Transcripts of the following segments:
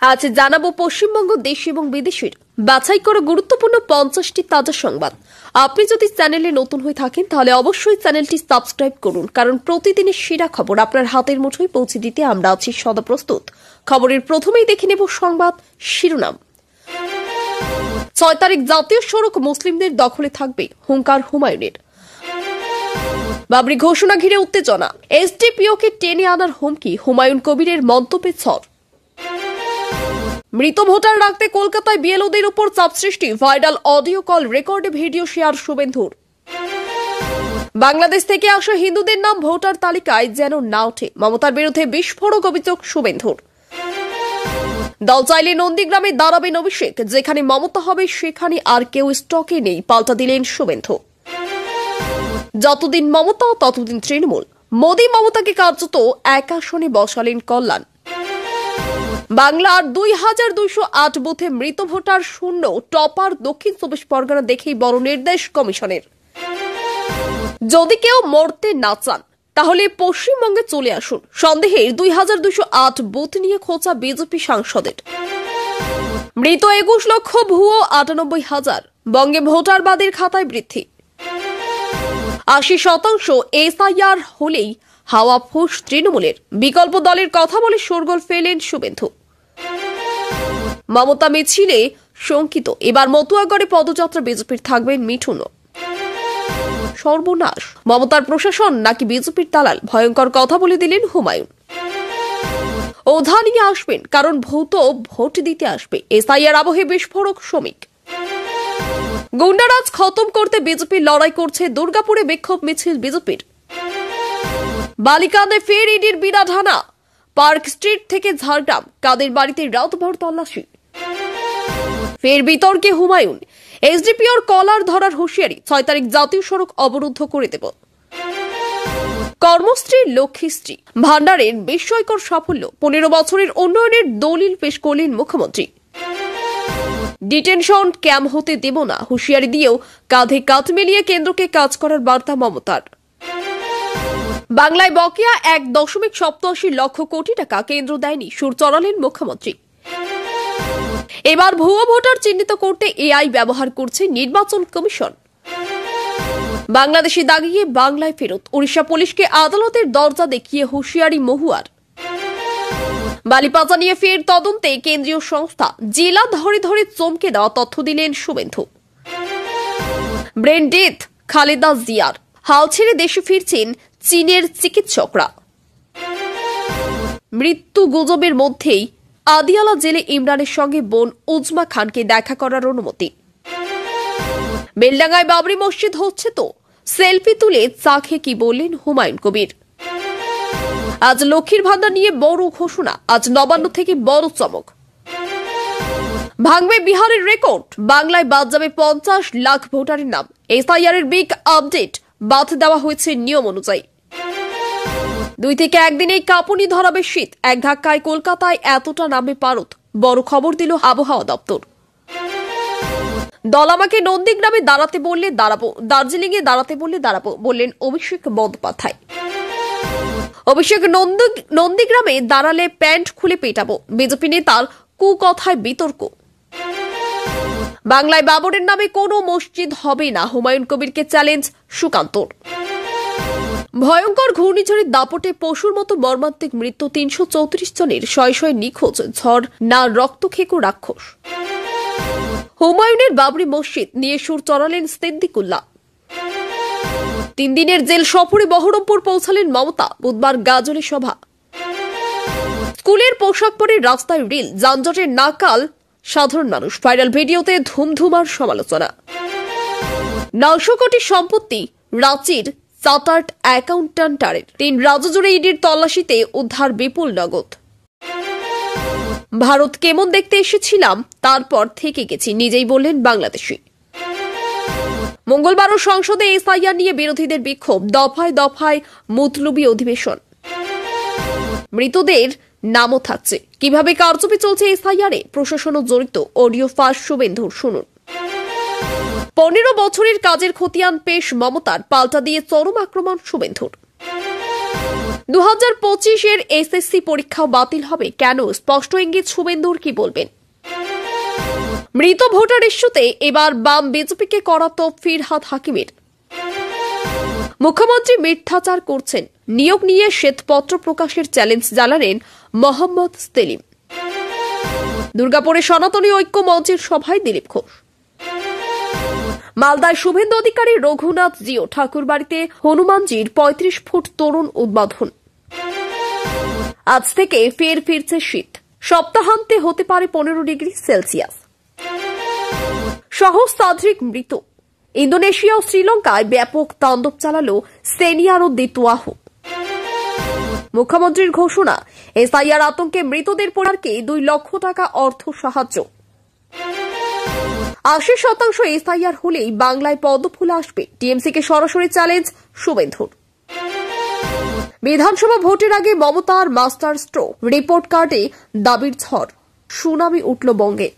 আজ জানাবো পশ্চিমবঙ্গ দেশ এবং বিদেশের বাছাই করা গুরুত্বপূর্ণ 50টি তাজা সংবাদ। আপনি যদি চ্যানেলে নতুন হয়ে থাকেন তাহলে অবশ্যই চ্যানেলটি সাবস্ক্রাইব করুন, কারণ প্রতিদিনের সেরা খবর আপনার হাতের মুঠোয় পৌঁছে দিতে আমরা আছি সদা প্রস্তুত। খবরের প্রথমেই দেখে নেব সংবাদ শিরোনাম। 6 তারিখ জাতীয় সড়ক মুসলিমদের দখলে থাকবে, হুঙ্কার হুমায়ুনের। বাবরি ঘোষণা ঘিরে উত্তেজনা, এসডিপিওকে টেনে আনার হুমকি, হুমায়ুন কবিরের মন্তব্যে ঝড়। মৃত ভোটার রাখতে কলকাতায় বিএলওদের উপর চাপ সৃষ্টি, ভাইরাল অডিও কল রেকর্ডে ভিডিও শেয়ার শুভেন্দুর। বাংলাদেশ থেকে আসা হিন্দুদের নাম ভোটার তালিকায় যেন না ওঠে, মমতার বিরুদ্ধে বিস্ফোরক অভিযোগ শুভেন্দুর। দল চাইলে নন্দীগ্রামে দাঁড়াবেন অভিষেক, যেখানে মমতা হবে সেখানে আর কেউ স্টকে নেই, পাল্টা দিলেন শুভেন্দু। যতদিন মমতা ততদিন তৃণমূল, মোদী মমতাকে কার্যত এক আসনে বসালেন কল্যাণ। বাংলার 2208 বুথে মৃত ভোটার শূন্য, টপার দক্ষিণ 24 পরগনা দেখেই বড় নির্দেশ কমিশনের। যদি কেউ মরতে না চান তাহলে পশ্চিমবঙ্গে চলে আসুন, সন্দেহের 2208 বুথ নিয়ে খোঁচা বিজেপি সাংসদের। মৃত 21 লক্ষ, ভুয়ো 98,000, বঙ্গে ভোটারবাদের খাতায় বৃদ্ধি। 80% এসআইআর হলেই হাওয়া ফুস তৃণমূলের, বিকল্প দলের কথা বলে শোরগোল ফেলেন শুভেন্দু। মমতা মিছিলে শঙ্কিত, এবার মতুয়াগড়ে পদযাত্রা বিজেপির থাকবেন মিঠুনও। সর্বনাশ, মমতার প্রশাসন নাকি বিজেপির দালাল, ভয়ঙ্কর কথা বলে দিলেন হুমায়ুন। ওধা নিয়ে আসবেন, কারণ ভৌত ভোট দিতে আসবে, এসআইআর আবহে বিস্ফোরক শ্রমিক। গুন্ডারাজ খতম করতে বিজেপি লড়াই করছে, দুর্গাপুরে বিক্ষোভ মিছিল বিজেপির। বালিকান্দায় ফের ইডির বিরাট হানা, পার্ক স্ট্রিট থেকে ঝাড়গ্রাম, কাদের বাড়িতে রাতভর তল্লাশি। ফের বিতর্কে হুমায়ুন, এসডিপিওর কলার ধরার হুঁশিয়ারি, 6 তারিখ জাতীয় সড়ক অবরুদ্ধ করে দেব। কর্মশ্রী লক্ষ্মীশ্রী ভান্ডারের বিস্ময়কর সাফল্য, 15 বছরের উন্নয়নের দলিল পেশ করলেন মুখ্যমন্ত্রী। ডিটেনশন ক্যাম্প হতে দেব না, হুঁশিয়ারি দিয়েও কাঁধে কাঁধ মিলিয়ে কেন্দ্রকে কাজ করার বার্তা মমতার। বাংলায় বকেয়া 1.87 লক্ষ কোটি টাকা কেন্দ্র দেয়নি, সুর চড়ালেন মুখ্যমন্ত্রী। এবার ভুয়ো ভোটার চিহ্নিত করতে এআই ব্যবহার করছে নির্বাচন কমিশন। বাংলাদেশি দাগিয়ে বাংলায় ফেরত, ওড়িশা পুলিশকে আদালতের দরজা দেখিয়ে হুঁশিয়ারি মহুয়ার। বালিপাচা নিয়ে ফের তদন্তে কেন্দ্রীয় সংস্থা, জেলা ধরে ধরে চমকে দেওয়া তথ্য দিলেন শুভেন্দু। ব্রেন ডেথ খালেদা জিয়ার, হাল ছেড়ে দেশে ফিরছেন চীনের চিকিৎসকরা। মৃত্যু গুজবের মধ্যেই আদিয়ালা জেলে ইমরানের সঙ্গে বোন উজমা খানকে দেখা করার অনুমতি। বেলডাঙ্গায় বাবরি মসজিদ হচ্ছে তো, সেলফি তুলে চা খেয়ে কি বললেন হুমায়ুন কবির। আজ লক্ষ্মীর ভান্ডার নিয়ে বড় ঘোষণা, আজ নবান্ন থেকে বড় চমক। ভাঙবে বিহারের রেকর্ড, বাংলায় বাদ যাবে 50 লাখ ভোটারের নাম। এসআইআর এর বিগ আপডেট, বাদ দেওয়া হয়েছে নিয়ম অনুযায়ী। 2 থেকে 1 দিনেই কাঁপুনি ধরাবে শীত, এক ধাক্কায় কলকাতায় এতটা নামবে পারদ, বড় খবর দিল আবহাওয়া দপ্তর। দল আমাকে নন্দীগ্রামে দাঁড়াতে বললে দাঁড়াবো, দার্জিলিং এ দাঁড়াতে বললে দাঁড়াবো, বললেন অভিষেক বন্দ্যোপাধ্যায়। অভিষেক নন্দীগ্রামে দাঁড়ালে প্যান্ট খুলে পেটাবো, বিজেপি নেতার কুকথায় বিতর্ক। বাংলায় বাবরের নামে কোনো মসজিদ হবে না, হুমায়ুন কবিরকে চ্যালেঞ্জ সুকান্তর। ভয়ঙ্কর ঘূর্ণিঝড়ের দাপটে পশুর মতো মর্মান্তিক মৃত্যু, 334 জনের, শয়ে নিখোঁজ, ঝড় না রক্তখেকো রাক্ষস। হুমায়ুনের বাবরি মসজিদ নিয়ে সুর চড়ালেন সিদ্দিকুল্লাহ। 3 দিনের জেল সফরে বহরমপুর পৌঁছালেন মমতা, বুধবার গাজলে সভা। স্কুলের পোশাক পরে রাস্তায় রিল, যানজটের নাকাল সাধারণ মানুষ, ভাইরাল ভিডিওতে ধুমধুমার সমালোচনা। 900 কোটি সম্পত্তি রাঁচির চার্টার্ড অ্যাকাউন্ট্যান্টারের, 3 রাজ্য জুড়ে ইডির তল্লাশিতে উদ্ধার বিপুল নগদ। ভারত কেমন দেখতে এসেছিলাম, তারপর থেকে গেছি, নিজেই বললেন বাংলাদেশি। মঙ্গলবারও সংসদে এসআইআর নিয়ে বিরোধীদের বিক্ষোভ, দফায় দফায় মতলবি অধিবেশন। মৃতদের নামও থাকছে, কিভাবে কারচুপি চলছে এসআইআরে, প্রশাসনও জড়িত, অডিও ফাঁস শুভেন্দুর, শুনুন। 15 বছরের কাজের খতিয়ান পেশ মমতার, পাল্টা দিয়ে চরম আক্রমণ শুভেন্দুর। 2025-এর এসএসসি পরীক্ষাও বাতিল হবে কেন? স্পষ্ট ইঙ্গিত শুভেন্দুর, কি বলবেন? মৃত ভোটার ইস্যুতে এবার বাম বিজেপিকে করা তোপ ফিরহাদ হাকিমের। মুখ্যমন্ত্রী মিথ্যাচার করছেন, নিয়োগ নিয়ে শ্বেতপত্র প্রকাশের চ্যালেঞ্জ জানালেন মোহাম্মদ সেলিম। দুর্গাপুরে সনাতনী ঐক্য মঞ্চের সভায় দিলীপ ঘোষ। মালদায় শুভেন্দু অধিকারী রঘুনাথ জিও ঠাকুরবাড়িতে হনুমানজির 35 ফুট তোরণ উদ্বোধন। আজ থেকে ফের ফিরছে শীত, সপ্তাহান্তে হতে পারে 15 ডিগ্রি সেলসিয়াস। সহস্রাধিক মৃত। ইন্দোনেশিয়া ও শ্রীলঙ্কায় ব্যাপক তাণ্ডব চালালো সেনিয়ার ও দিতুয়াহ। মুখ্যমন্ত্রীর ঘোষণা, এসআইআর আতঙ্কে মৃতদের পরিবারকে 2 লক্ষ টাকা অর্থ সাহায্য। 80% এসআইআর হলেই বাংলায় পদ্মফুল আসবে, টিএমসিকে সরাসরি চ্যালেঞ্জ শুভেন্দুর। বিধানসভা ভোটের আগে মমতার মাস্টার স্ট্রোক, রিপোর্ট কার্ডে দাবির ঝড়, সুনামি উঠল বঙ্গে।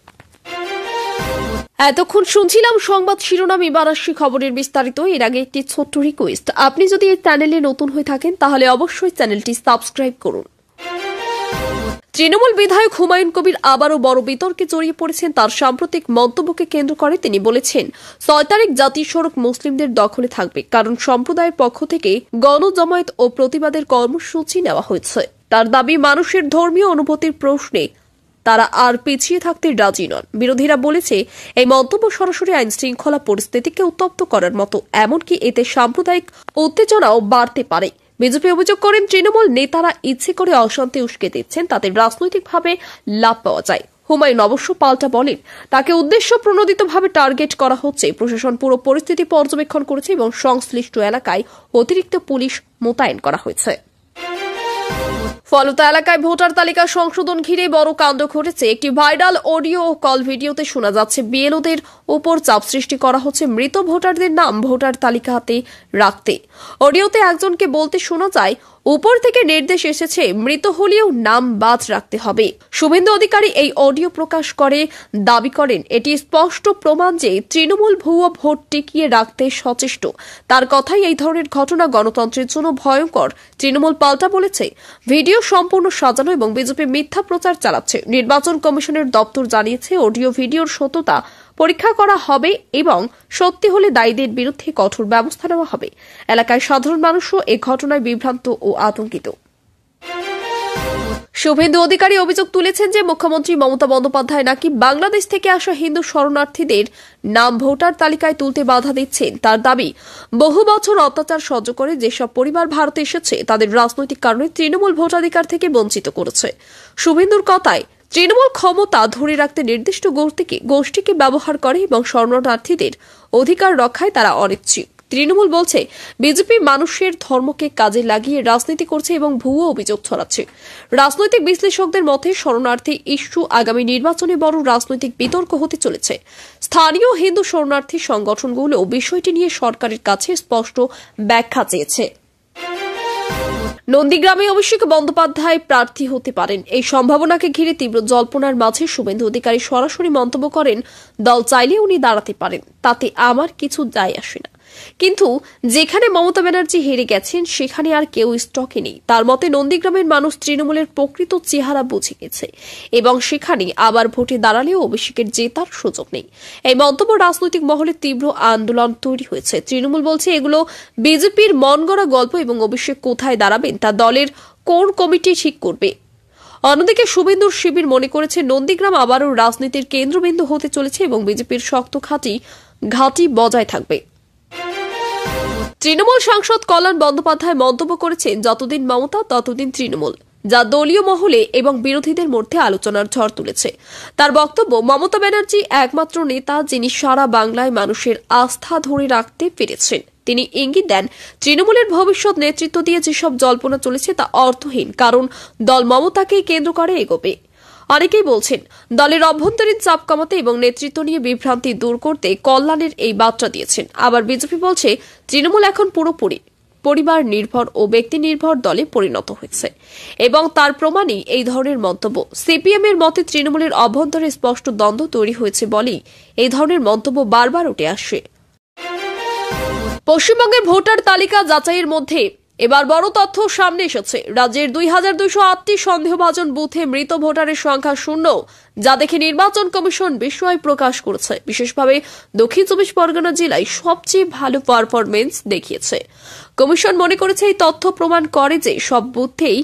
এতক্ষণ শুনছিলাম সংবাদ শিরোনাম, এবার আসছি খবরের বিস্তারিত। এর আগে একটি ছোট্ট রিকোয়েস্ট, আপনি যদি এই চ্যানেলে নতুন হয়ে থাকেন তাহলে অবশ্যই চ্যানেলটি সাবস্ক্রাইব করুন। তৃণমূল বিধায়ক হুমায়ুন কবির আবারও বড় বিতর্কে জড়িয়ে পড়েছেন। তার সাম্প্রতিক মন্তব্যকে কেন্দ্র করে তিনি বলেছেন, 6 তারিখ জাতীয় সড়ক মুসলিমদের দখলে থাকবে, কারণ সম্প্রদায়ের পক্ষ থেকে গণজমায়েত ও প্রতিবাদের কর্মসূচি নেওয়া হয়েছে। তার দাবি, মানুষের ধর্মীয় অনুভূতির প্রশ্নে তারা আর পিছিয়ে থাকতে রাজি নন। বিরোধীরা বলেছে, এই মন্তব্য সরাসরি আইন শৃঙ্খলা পরিস্থিতিকে উত্তপ্ত করার মতো, এমনকি এতে সাম্প্রদায়িক উত্তেজনাও বাড়তে পারে। বিজেপি অভিযোগ করেন, তৃণমূল নেতারা ইচ্ছে করে অশান্তি উস্কে দিচ্ছেন, তাতে রাজনৈতিকভাবে লাভ পাওয়া যায়। হুমায়ুন অবশ্য পাল্টা বলেন, তাকে উদ্দেশ্য প্রণোদিতভাবে টার্গেট করা হচ্ছে। প্রশাসন পুরো পরিস্থিতি পর্যবেক্ষণ করেছে এবং সংশ্লিষ্ট এলাকায় অতিরিক্ত পুলিশ মোতায়েন করা হয়েছে। ফলত এলাকায় ভোটার তালিকা সংশোধন ঘিরে বড় কাণ্ড ঘটেছে। একটি ভাইরাল অডিও ও কল ভিডিওতে শোনা যাচ্ছে, বিএলওদের উপর চাপ সৃষ্টি করা হচ্ছে মৃত ভোটারদের নাম ভোটার তালিকাতে রাখতে। অডিওতে একজনকে বলতে শোনা যায়, উপর থেকে নির্দেশ এসেছে, মৃত হলেও নাম বাদ রাখতে হবে। শুভেন্দু অধিকারী এই অডিও প্রকাশ করে দাবি করেন, এটি স্পষ্ট প্রমাণ যে তৃণমূল ভুয়ো ভোট টিকিয়ে রাখতে সচেষ্ট। তার কথাই, এই ধরনের ঘটনা গণতন্ত্রের জন্য ভয়ঙ্কর। তৃণমূল পাল্টা বলেছে, ভিডিও সম্পূর্ণ সাজানো এবং বিজেপি মিথ্যা প্রচার চালাচ্ছে। নির্বাচন কমিশনের দপ্তর জানিয়েছে, অডিও ভিডিওর সত্যতা পরীক্ষা করা হবে এবং সত্যি হলে দায়ীদের বিরুদ্ধে কঠোর ব্যবস্থা নেওয়া হবে। এলাকায় সাধারণ মানুষও এ ঘটনায় বিভ্রান্ত ও আতঙ্কিত। শুভেন্দু অধিকারী অভিযোগ তুলেছেন যে মুখ্যমন্ত্রী মমতা বন্দ্যোপাধ্যায় নাকি বাংলাদেশ থেকে আসা হিন্দু শরণার্থীদের নাম ভোটার তালিকায় তুলতে বাধা দিচ্ছেন। তার দাবি, বহু বছর অত্যাচার সহ্য করে যেসব পরিবার ভারতে এসেছে তাদের রাজনৈতিক কারণে তৃণমূল ভোটাধিকার থেকে বঞ্চিত করেছে। শুভেন্দুর কথায়, তৃণমূল ক্ষমতা ধরে রাখতে নির্দিষ্ট গোষ্ঠীকে ব্যবহার করে এবং শরণার্থীদের অধিকার রক্ষায় তারা অনিচ্ছুক। তৃণমূল বলছে, বিজেপি মানুষের ধর্মকে কাজে লাগিয়ে রাজনীতি করছে এবং ভুয়ো অভিযোগ ছড়াচ্ছে। রাজনৈতিক বিশ্লেষকদের মতে শরণার্থী ইস্যু আগামী নির্বাচনে বড় রাজনৈতিক বিতর্ক হতে চলেছে। স্থানীয় হিন্দু শরণার্থী সংগঠনগুলো বিষয়টি নিয়ে সরকারের কাছে স্পষ্ট ব্যাখ্যা চেয়েছে। নন্দীগ্রামে অভিষেক বন্দ্যোপাধ্যায় প্রার্থী হতে পারেন, এই সম্ভাবনাকে ঘিরে তীব্র জল্পনার মাঝে শুভেন্দু অধিকারী সরাসরি মন্তব্য করেন, দল চাইলে উনি দাঁড়াতে পারেন, তাতে আমার কিছু যায় আসে না। কিন্তু যেখানে মমতা ব্যানার্জি হেরে গেছেন সেখানে আর কেউ স্টকে নেই। তার মতে, নন্দীগ্রামের মানুষ তৃণমূলের প্রকৃত চেহারা বুঝে গেছে এবং সেখানে আবার ভোটে দাঁড়ালেও অভিষেকের জেতার সুযোগ নেই। এই মন্তব্য রাজনৈতিক মহলে তীব্র আন্দোলন তৈরি হয়েছে। তৃণমূল বলছে, এগুলো বিজেপির মন গড়া গল্প এবং অভিষেক কোথায় দাঁড়াবেন তা দলের কোর কমিটি ঠিক করবে। অন্যদিকে শুভেন্দুর শিবির মনে করেছে, নন্দীগ্রাম আবারও রাজনীতির কেন্দ্রবিন্দু হতে চলেছে এবং বিজেপির শক্ত ঘাঁটি বজায় থাকবে। তৃণমূল সাংসদ কল্যাণ বন্দ্যোপাধ্যায় মন্তব্য করেছেন, যতদিন মমতা ততদিন তৃণমূল, যা দলীয় মহলে এবং বিরোধীদের মধ্যে আলোচনার ঝড় তুলেছে। তার বক্তব্য, মমতা ব্যানার্জি একমাত্র নেতা যিনি সারা বাংলায় মানুষের আস্থা ধরে রাখতে পেরেছেন। তিনি ইঙ্গিত দেন, তৃণমূলের ভবিষ্যৎ নেতৃত্ব দিয়ে যেসব জল্পনা চলেছে তা অর্থহীন, কারণ দল মমতাকেই কেন্দ্র করে এগোবে। অনেকেই বলছেন, দলের অভ্যন্তরীণ চাপ কমাতে এবং নেতৃত্ব নিয়ে বিভ্রান্তি দূর করতে কল্যাণের এই বার্তা দিয়েছেন। আবার বিজেপি বলছে, তৃণমূল এখন পুরোপুরি পরিবার নির্ভর ও ব্যক্তি নির্ভর দলে পরিণত হয়েছে এবং তার প্রমাণই এই ধরনের মন্তব্য। সিপিএম এর মতে, তৃণমূলের অভ্যন্তরে স্পষ্ট দ্বন্দ্ব তৈরি হয়েছে বলেই এই ধরনের মন্তব্য বারবার উঠে আসে। পশ্চিমবঙ্গের ভোটার তালিকা যাচাইয়ের মধ্যে এবার বড় তথ্য সামনে এসেছে। রাজ্যের 2208টি সন্দেহভাজন বুথে মৃত ভোটারের সংখ্যা শূন্য, যা দেখে নির্বাচন কমিশন বিস্ময় প্রকাশ করেছে। বিশেষভাবে দক্ষিণ 24 পরগনা জেলায় সবচেয়ে ভালো পারফরমেন্স দেখিয়েছে। কমিশন মনে করেছে এই তথ্য প্রমাণ করে যে সব বুথেই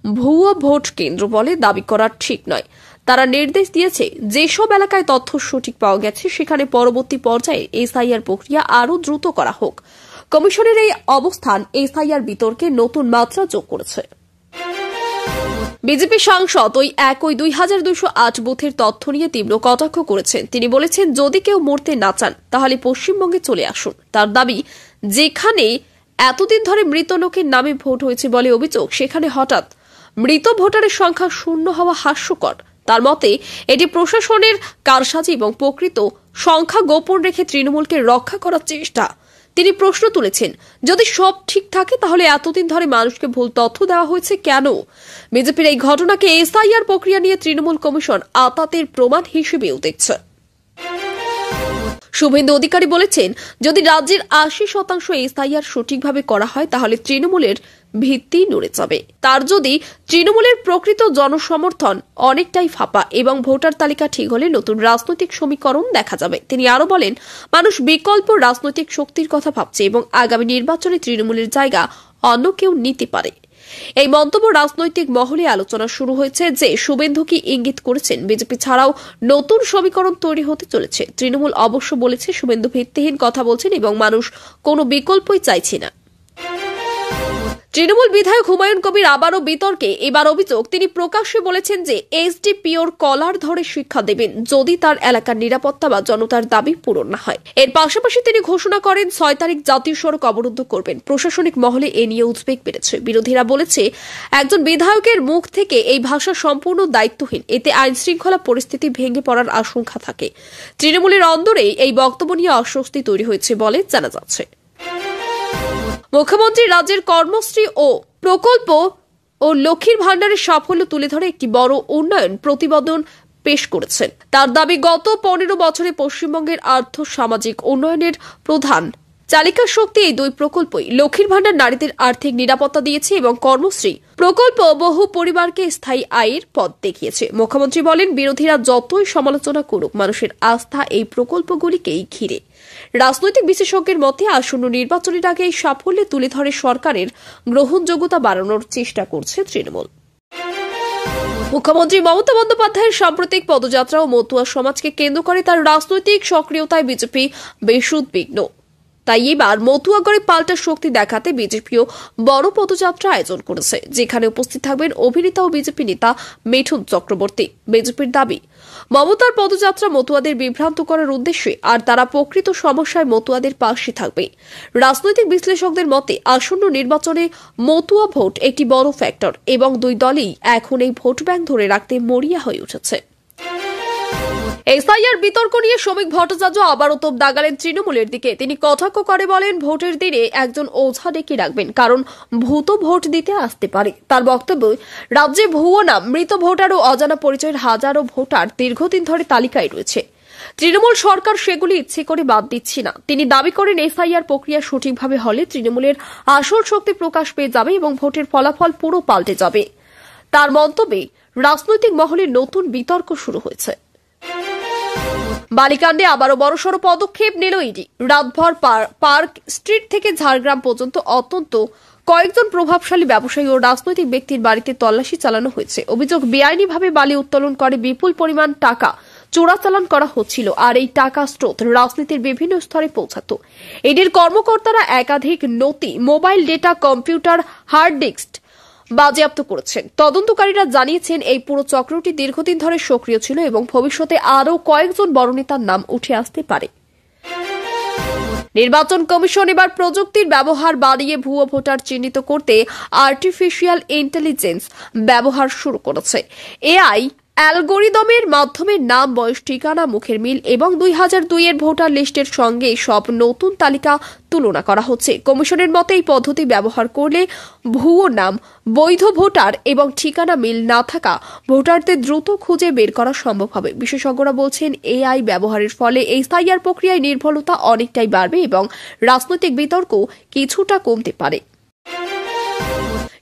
ভুয়ো ভোট কেন্দ্র বলে দাবি করা ঠিক নয়। তারা নির্দেশ দিয়েছে যেসব এলাকায় তথ্য সঠিক পাওয়া গেছে সেখানে পরবর্তী পর্যায়ে এসআইআর প্রক্রিয়া আরও দ্রুত করা হোক। কমিশনের এই অবস্থান এসআইআর বিতর্কে নতুন মাত্রা যোগ করেছে। বিজেপি সাংসদ ওই 2208 বুথের তথ্য নিয়ে তীব্র কটাক্ষ করেছেন। তিনি বলেছেন, যদি কেউ মরতে না চান তাহলে পশ্চিমবঙ্গে চলে আসুন। তার দাবি, যেখানে এতদিন ধরে মৃত লোকের নামে ভোট হয়েছে বলে অভিযোগ, সেখানে হঠাৎ মৃত ভোটারের সংখ্যা শূন্য হওয়া হাস্যকর। তার মতে এটি প্রশাসনের কারসাজি এবং প্রকৃত সংখ্যা গোপন রেখে তৃণমূলকে রক্ষা করার চেষ্টা। তিনি প্রশ্ন তুলেছেন, যদি সব ঠিক থাকে তাহলে এতদিন ধরে মানুষকে ভুল তথ্য দেওয়া হয়েছে কেন? বিজেপির এই ঘটনাকে এসআইআর প্রক্রিয়া নিয়ে তৃণমূল কমিশন আতাতের প্রমাণ হিসেবেও দেখছে। শুভেন্দু অধিকারী বলেছেন, যদি রাজ্যের 80% এসআইআর সঠিকভাবে করা হয় তাহলে তৃণমূলের ভিত্তি নড়ে যাবে। তার যদি তৃণমূলের প্রকৃত জনসমর্থন অনেকটাই ফাঁপা এবং ভোটার তালিকা ঠিক হলে নতুন রাজনৈতিক সমীকরণ দেখা যাবে। তিনি আরো বলেন, মানুষ বিকল্প রাজনৈতিক শক্তির কথা ভাবছে এবং আগামী নির্বাচনে তৃণমূলের জায়গা অন্য কেউ নিতে পারে। এই মন্তব্য রাজনৈতিক মহলে আলোচনা শুরু হয়েছে যে শুভেন্দু কি ইঙ্গিত করেছেন বিজেপি ছাড়াও নতুন সমীকরণ তৈরি হতে চলেছে। তৃণমূল অবশ্য বলেছে শুভেন্দু ভিত্তিহীন কথা বলছেন এবং মানুষ কোনো বিকল্পই চাইছে না। তৃণমূল বিধায়ক হুমায়ুন কবির আবারও বিতর্কে। এবার অভিযোগ, তিনি প্রকাশ্যে বলেছেন যে এসডিপিওর কলার ধরে শিক্ষা দেবেন যদি তার এলাকার নিরাপত্তা বা জনতার দাবি পূরণ না হয়। এর পাশাপাশি তিনি ঘোষণা করেন 6 তারিখ জাতীয় সড়ক অবরুদ্ধ করবেন। প্রশাসনিক মহলে এ নিয়ে উদ্বেগ বেড়েছে। বিরোধীরা বলেছে, একজন বিধায়কের মুখ থেকে এই ভাষা সম্পূর্ণ দায়িত্বহীন। এতে আইন শৃঙ্খলা পরিস্থিতি ভেঙে পড়ার আশঙ্কা থাকে। তৃণমূলের অন্দরেই এই বক্তব্য নিয়ে অস্বস্তি তৈরি হয়েছে বলে জানা যাচ্ছে। মুখ্যমন্ত্রী রাজ্যের কর্মশ্রী ও প্রকল্প ও লক্ষ্মীর ভাণ্ডারের সাফল্য তুলে ধরে একটি বড় উন্নয়ন প্রতিবেদন পেশ করেছেন। তার দাবি, গত 15 বছরে পশ্চিমবঙ্গের আর্থ সামাজিক উন্নয়নের প্রধান চালিকা শক্তি এই দুই প্রকল্পই। লক্ষ্মীর ভাণ্ডার নারীদের আর্থিক নিরাপত্তা দিয়েছে এবং কর্মশ্রী প্রকল্প বহু পরিবারকে স্থায়ী আয়ের পথ দেখিয়েছে। মুখ্যমন্ত্রী বলেন, বিরোধীরা যতই সমালোচনা করুক, মানুষের আস্থা এই প্রকল্পগুলিকেই ঘিরে। রাজনৈতিক বিশেষজ্ঞের মতে আসন্ন নির্বাচনের আগে এই সাফল্যে তুলে ধরে সরকারের গ্রহণযোগ্যতা বাড়ানোর চেষ্টা করছে তৃণমূল। মুখ্যমন্ত্রী মমতা বন্দ্যোপাধ্যায়ের সাম্প্রতিক পদযাত্রা ও মতুয়া সমাজকে কেন্দ্র করে তার রাজনৈতিক সক্রিয়তায় বিজেপি বেশ উদ্বিগ্ন। তাই এবার মতুয়াগড়ে পাল্টা শক্তি দেখাতে বিজেপিও বড় পদযাত্রা আয়োজন করেছে, যেখানে উপস্থিত থাকবেন অভিনেতা ও বিজেপি নেতা মিঠুন চক্রবর্তী। বিজেপির দাবি, মমতার পদযাত্রা মতুয়াদের বিভ্রান্ত করার উদ্দেশ্যে, আর তারা প্রকৃত সমস্যায় মতুয়াদের পাশে থাকবে। রাজনৈতিক বিশ্লেষকদের মতে আসন্ন নির্বাচনে মতুয়া ভোট একটি বড় ফ্যাক্টর এবং দুই দলই এখন এই ভোট ব্যাংক ধরে রাখতে মরিয়া হয়ে উঠেছে। এসআইআর বিতর্ক নিয়ে শ্রমিক ভট্টাচার্য আবারও তোপ দাগালেন তৃণমূলের দিকে। তিনি কটাক্ষ করে বলেন, ভোটের দিনে একজন ওঝা ডেকে রাখবেন, কারণ ভূত ভোট দিতে আসতে পারে। তার বক্তব্য, রাজ্যে ভুয়ো নাম, মৃত ভোটার ও অজানা পরিচয়ের হাজারো ভোটার দীর্ঘদিন ধরে তালিকায় রয়েছে। তৃণমূল সরকার সেগুলি ইচ্ছে করে বাদ দিচ্ছে না। তিনি দাবি করেন, এসআইআর প্রক্রিয়া সঠিকভাবে হলে তৃণমূলের আসল শক্তি প্রকাশ পেয়ে যাবে এবং ভোটের ফলাফল পুরো পাল্টে যাবে। তার মন্তব্যে রাজনৈতিক মহলে নতুন বিতর্ক শুরু হয়েছে। বালিকাণ্ডে আবারও বড়সড় পদক্ষেপ নিল ইডি। রাতভর পার্ক স্ট্রিট থেকে ঝাড়গ্রাম পর্যন্ত অত্যন্ত কয়েকজন প্রভাবশালী ব্যবসায়ী ও রাজনৈতিক ব্যক্তির বাড়িতে তল্লাশি চালানো হয়েছে। অভিযোগ, বেআইনিভাবে বালি উত্তোলন করে বিপুল পরিমাণ টাকা চোরাচালান করা হচ্ছিল, আর এই টাকা স্রোত রাজনীতির বিভিন্ন স্তরে পৌঁছাত। ইডির কর্মকর্তারা একাধিক নথি, mobile data, computer, hard disk বাজেয়াপ্ত করেছেন। তদন্তকারীরা জানিয়েছেন, এই পুরো চক্রটি দীর্ঘদিন ধরে সক্রিয় ছিল এবং ভবিষ্যতে আরও কয়েকজন বড় নেতার নাম উঠে আসতে পারে। নির্বাচন কমিশন এবার প্রযুক্তির ব্যবহার বাড়িয়ে ভুয়ো ভোটার চিহ্নিত করতে আর্টিফিশিয়াল ইন্টেলিজেন্স ব্যবহার শুরু করেছে। এআই অ্যালগোরিদমের মাধ্যমে নাম, বয়স, ঠিকানা, মুখের মিল এবং 2002 এর ভোটার লিস্টের সঙ্গে সব নতুন তালিকা তুলনা করা হচ্ছে। কমিশনের মতে এই পদ্ধতি ব্যবহার করলে ভুয়ো নাম, বৈধ ভোটার এবং ঠিকানা মিল না থাকা ভোটারদের দ্রুত খুঁজে বের করা সম্ভব হবে। বিশেষজ্ঞরা বলছেন, এআই ব্যবহারের ফলে এসআইআর প্রক্রিয়ায় নির্ভুলতা অনেকটাই বাড়বে এবং রাজনৈতিক বিতর্ক কিছুটা কমতে পারে।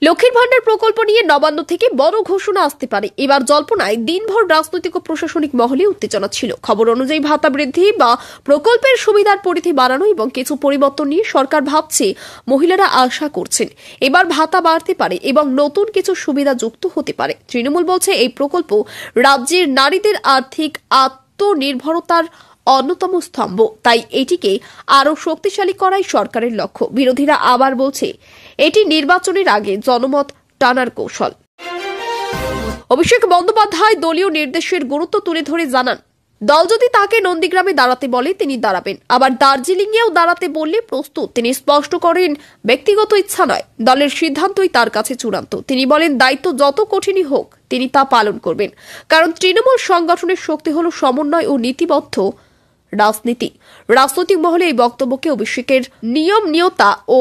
লক্ষ্মীর ভান্ডার প্রকল্প নিয়ে নবান্ন থেকে বড় ঘোষণা আসতে পারে। এবার জল্পনায় দিনভর রাজনৈতিক ও প্রশাসনিক মহলে উত্তেজনা ছিল। খবর অনুযায়ী ভাতা বৃদ্ধি বা প্রকল্পের সুবিধার পরিধি বাড়ানো এবং কিছু পরিবর্তন নিয়ে সরকার ভাবছে। মহিলারা আশা করছেন এবার ভাতা বাড়তে পারে এবং নতুন কিছু সুবিধা যুক্ত হতে পারে। তৃণমূল বলছে এই প্রকল্প রাজ্যের নারীদের আর্থিক আত্মনির্ভরতার অন্যতম স্তম্ভ, তাই এটিকে আরও শক্তিশালী করাই সরকারের লক্ষ্য। বিরোধীরা আবার বলছে এটি নির্বাচনের আগে জনমত টানার কৌশল। অভিষেক বন্দ্যোপাধ্যায় দলীয় নির্দেশের গুরুত্ব তুলে ধরে জানান, দল যদি তাকে নন্দীগ্রামে দাঁড়াতে বলে তিনি দাঁড়াবেন, আবার দার্জিলিংয়েও দাঁড়াতে বললে প্রস্তুত। তিনি স্পষ্ট করেন ব্যক্তিগত ইচ্ছা নয়, দলের সিদ্ধান্তই তার কাছে চূড়ান্ত। তিনি বলেন দায়িত্ব যত কঠিনই হোক তিনি তা পালন করবেন, কারণ তৃণমূল সংগঠনের শক্তি হল সমন্বয় ও নীতিবদ্ধ রাজনীতি। রাজনৈতিক মহলে এই বক্তব্যকে অভিষেকের নিয়মনীয়তা ও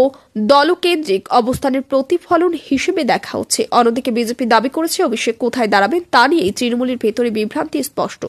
দলকেন্দ্রিক অবস্থানের প্রতিফলন হিসেবে দেখা হচ্ছে। অন্যদিকে বিজেপি দাবি করেছে অভিষেক কোথায় দাঁড়াবেন তা নিয়ে তৃণমূলের ভেতরে বিভ্রান্তি স্পষ্ট।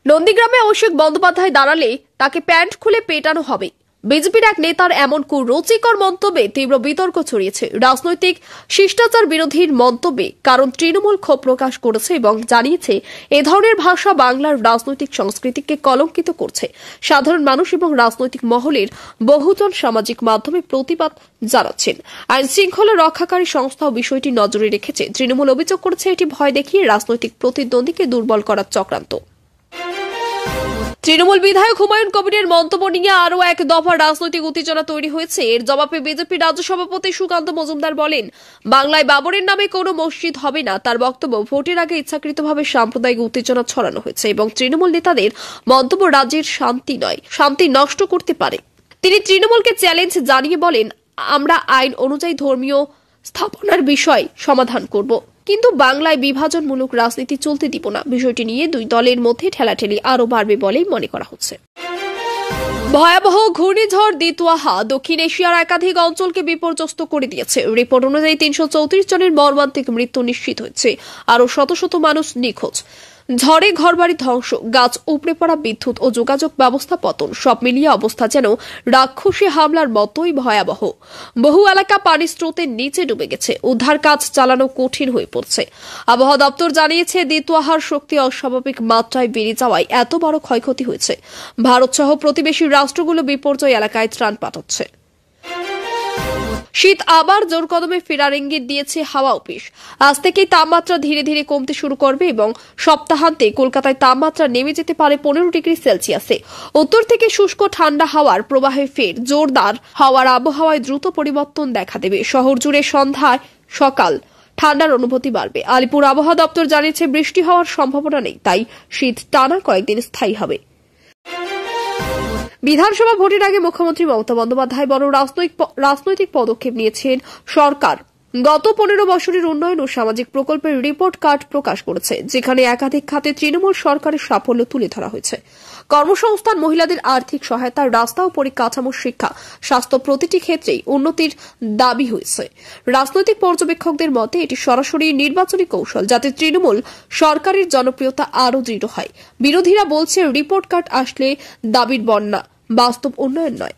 নন্দীগ্রামে অভিষেক বন্দ্যোপাধ্যায় দাঁড়ালে তাকে প্যান্ট খুলে পেটানো হবে। বিজেপির এক নেতার এমন কুরুচিকর মন্তব্যে তীব্র বিতর্ক ছড়িয়েছে। রাজনৈতিক শিষ্টাচার বিরোধীর মন্তব্যে কারণ তৃণমূল ক্ষোভ প্রকাশ করেছে এবং জানিয়েছে এ ধরনের ভাষা বাংলার রাজনৈতিক সংস্কৃতিকে কলঙ্কিত করছে। সাধারণ মানুষ এবং রাজনৈতিক মহলের বহুজন সামাজিক মাধ্যমে প্রতিবাদ জানাচ্ছেন। আইন শৃঙ্খলা রক্ষাকারী সংস্থাও বিষয়টি নজরে রেখেছে। তৃণমূল অভিযোগ করেছে এটি ভয় দেখিয়ে রাজনৈতিক প্রতিদ্বন্দ্বীকে দুর্বল করার চক্রান্ত। তৃণমূল বিধায়ক হুমায়ুন কবিরের মন্তব্য নিয়ে আরও এক দফা রাজনৈতিক উত্তেজনা তৈরি হয়েছে। এর জবাবে বিজেপি রাজ্য সভাপতি সুকান্ত মজুমদার বলেন, বাংলায় বাবরের নামে কোনো মসজিদ হবে না। তার বক্তব্য, ভোটের আগে ইচ্ছাকৃতভাবে সাম্প্রদায়িক উত্তেজনা ছড়ানো হয়েছে এবং তৃণমূল নেতাদের মন্তব্য রাজ্যের শান্তি নয়, শান্তি নষ্ট করতে পারে। তিনি তৃণমূলকে চ্যালেঞ্জ জানিয়ে বলেন, আমরা আইন অনুযায়ী ধর্মীয় স্থাপনার বিষয় সমাধান করব, কিন্তু বাংলায় বিভাজনমূলক রাজনীতি চলতে দিব না। বিষয়টি নিয়ে দুই দলের মধ্যে ঠেলাঠেলি আরও বাড়বে বলেই মনে করা হচ্ছে। ভয়াবহ ঘূর্ণিঝড় দিতওয়াহা দক্ষিণ এশিয়ার একাধিক অঞ্চলকে বিপর্যস্ত করে দিয়েছে। রিপোর্ট অনুযায়ী ৩৩৪ জনের মর্মান্তিক মৃত্যু নিশ্চিত হয়েছে, আরও শত শত মানুষ নিখোঁজ। ঝড়ে ঘরবাড়ি ধ্বংস, গাছ উপড়ে পড়া, বিদ্যুৎ ও যোগাযোগ ব্যবস্থা পতন, সব মিলিয়ে অবস্থা যেন রাক্ষসী হামলার মতোই ভয়াবহ। বহু এলাকা পানির স্রোতের নিচে ডুবে গেছে, উদ্ধার কাজ চালানো কঠিন হয়ে পড়ছে। আবহাওয়া দপ্তর জানিয়েছে দিতওয়াহার শক্তি অস্বাভাবিক মাত্রায় বেড়ে যাওয়ায় এত বড় ক্ষয়ক্ষতি হয়েছে। ভারত সহ প্রতিবেশী রাষ্ট্রগুলো বিপর্যয় এলাকায় ত্রাণ পাঠাচ্ছে। শীত আবার জোর কদমে ফেরার ইঙ্গিত দিয়েছে হাওয়া অফিস। আজ থেকেই তাপমাত্রা ধীরে ধীরে কমতে শুরু করবে এবং সপ্তাহান্তে কলকাতায় তাপমাত্রা নেমে যেতে পারে 15 ডিগ্রি সেলসিয়াসে। উত্তর থেকে শুষ্ক ঠান্ডা হাওয়ার প্রবাহে ফের জোরদার হাওয়ার আবহাওয়ায় দ্রুত পরিবর্তন দেখা দেবে। শহর জুড়ে সন্ধ্যায় সকাল ঠান্ডার অনুভূতি বাড়বে। আলিপুর আবহাওয়া দপ্তর জানিয়েছে বৃষ্টি হওয়ার সম্ভাবনা নেই, তাই শীত টানা কয়েকদিন স্থায়ী হবে। বিধানসভা ভোটের আগে মুখ্যমন্ত্রী মমতা বন্দ্যোপাধ্যায় বড় রাজনৈতিক পদক্ষেপ নিয়েছেন। সরকার গত 15 বছরের উন্নয়ন ও সামাজিক প্রকল্পের রিপোর্ট কার্ড প্রকাশ করেছে, যেখানে একাধিক খাতে তৃণমূল সরকারের সাফল্য তুলে ধরা হয়েছে। কর্মসংস্থান, মহিলাদের আর্থিক সহায়তা, রাস্তা ও পরিকাঠামো, শিক্ষা, স্বাস্থ্য প্রতিটি ক্ষেত্রেই উন্নতির দাবি হয়েছে। রাজনৈতিক পর্যবেক্ষকদের মতে এটি সরাসরি নির্বাচনী কৌশল, যাতে তৃণমূল সরকারের জনপ্রিয়তা আরও দৃঢ় হয়। বিরোধীরা বলছে রিপোর্ট কার্ড আসলে দাবির বন্যা, বাস্তব উন্নয়ন নয়।